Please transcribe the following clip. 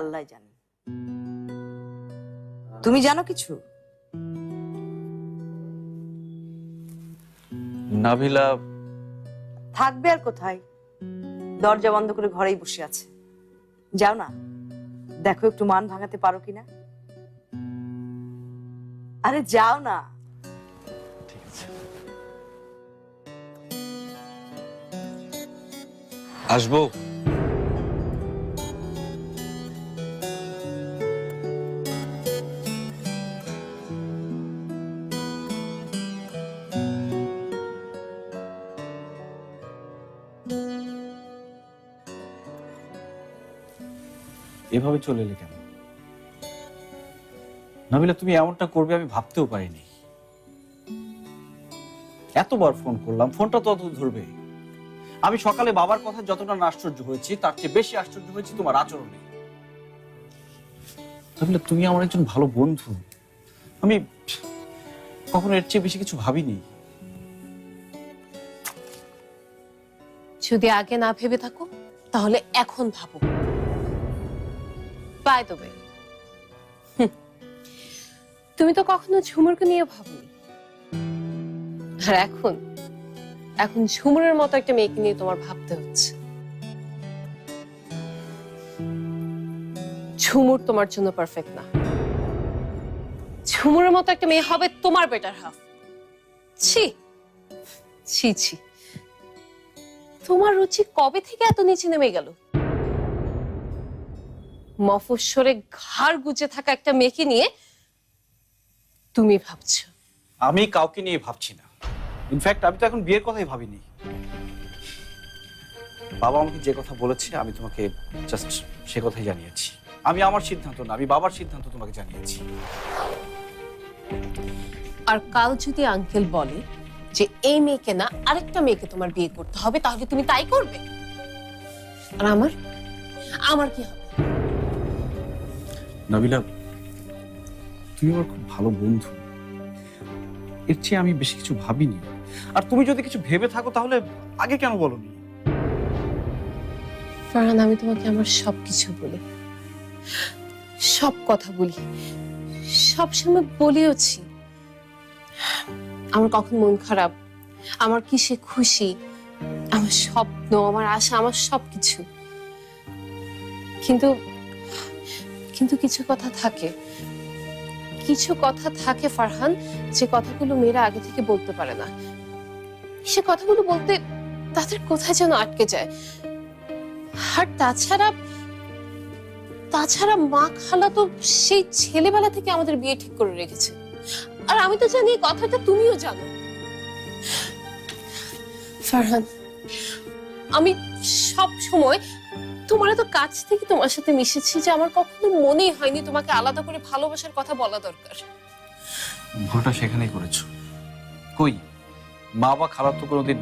আল্লাহ জানেন। তুমি জানো কিছু? নাভিলা থাকবে আর কোথায়, দরজা বন্ধ করে ঘরেই বসে আছে। যাও না, দেখো একটু মান ভাঙাতে পারো কিনা। আরে যাও না। ঠিক আছে, আসবো। এভাবে চলে এলে কেন নাবিলা? তুমি এমনটা করবে আমি ভাবতেও পারিনি। এতবার ফোন করলাম, ফোনটা তো অত ধরবে। আমি সকালে বাবার কথা যতটা না আশ্চর্য হয়েছি, তার চেয়ে বেশি আশ্চর্য হয়েছি তোমার আচরণে। নাবিলা, তুমি আমার একজন ভালো বন্ধু, আমি কখনো এর চেয়ে বেশি কিছু ভাবিনি। যদি আগে না ভেবে থাকো তাহলে এখন ভাবো। বাই দ্য ওয়ে, তুমি তো কখনো ঝুমুরকে নিয়ে ভাবোনি, আর এখন এখন ঝুমুরের মতো একটা মেয়েকে নিয়ে তোমার ভাবতে হচ্ছে। ঝুমুর তোমার জন্য পারফেক্ট না। ঝুমুরের মতো একটা মেয়ে হবে তোমার বেটার হাফ। ছি ছি ছি, তোমার রুচি কবে থেকে এত নিচে নেমে গেল? মফস্বরে ঘাড় গুজে থাকা একটা মেয়েকে নিয়ে তুমি ভাবছো? আমি কাউকে নিয়ে ভাবছি না। ইনফ্যাক্ট আমি তো এখন বিয়ের কথাই ভাবিনি। বাবা আমাকে যে কথা বলেছে আমি তোমাকে জাস্ট সে কথাই জানিয়েছি। আমি আমার সিদ্ধান্ত না, আমি বাবার সিদ্ধান্ত তোমাকে জানিয়েছি। আর কাল যদি আঙ্কেল বলে যে এই মেয়েকে না আরেকটা মেয়েকে তোমার বিয়ে করতে হবে, তাহলে তুমি তাই করবে? আর আমার আমার কি হবে? নাবিলা, তুমি আমার খুব ভালো বন্ধু, এর চেয়ে আমি বেশি কিছু ভাবিনি। আর তুমি যদি কিছু ভেবে থাকো তাহলে আগে কেন বলনি? ফারহান, আমি তোমাকে আমার সবকিছু বলি, সব কথা বলি, সবসময় বলিওছি। আমার কখন মন খারাপ, আমার কিসে খুশি, আমার স্বপ্ন, আমার আশা, আমার সবকিছু। কিন্তু কিন্তু কিছু কথা থাকে, কিছু কথা থাকে ফারহান, যে কথাগুলো মেয়েরা আগে থেকে বলতে পারে না। সে কথাগুলো বলতে তাদের কোথায় যেন আটকে যায়। আর তাছাড়া তাছাড়া মা খালা তো সেই ছেলেবেলা থেকে আমাদের বিয়ে ঠিক করে রেখেছে। আর আমি তো জানি এই কথাটা তুমিও জানো। ফারহান, আমি সব সময় তোমার এত কাছ থেকে তোমার সাথে মিশেছি যে আমার কখনো মনেই হয়নি তোমাকে আলাদা করে ভালোবাসার কথা বলা দরকার। ভুলটা সেখানেই করেছো। কই, মা বা খালা তো কোনোদিন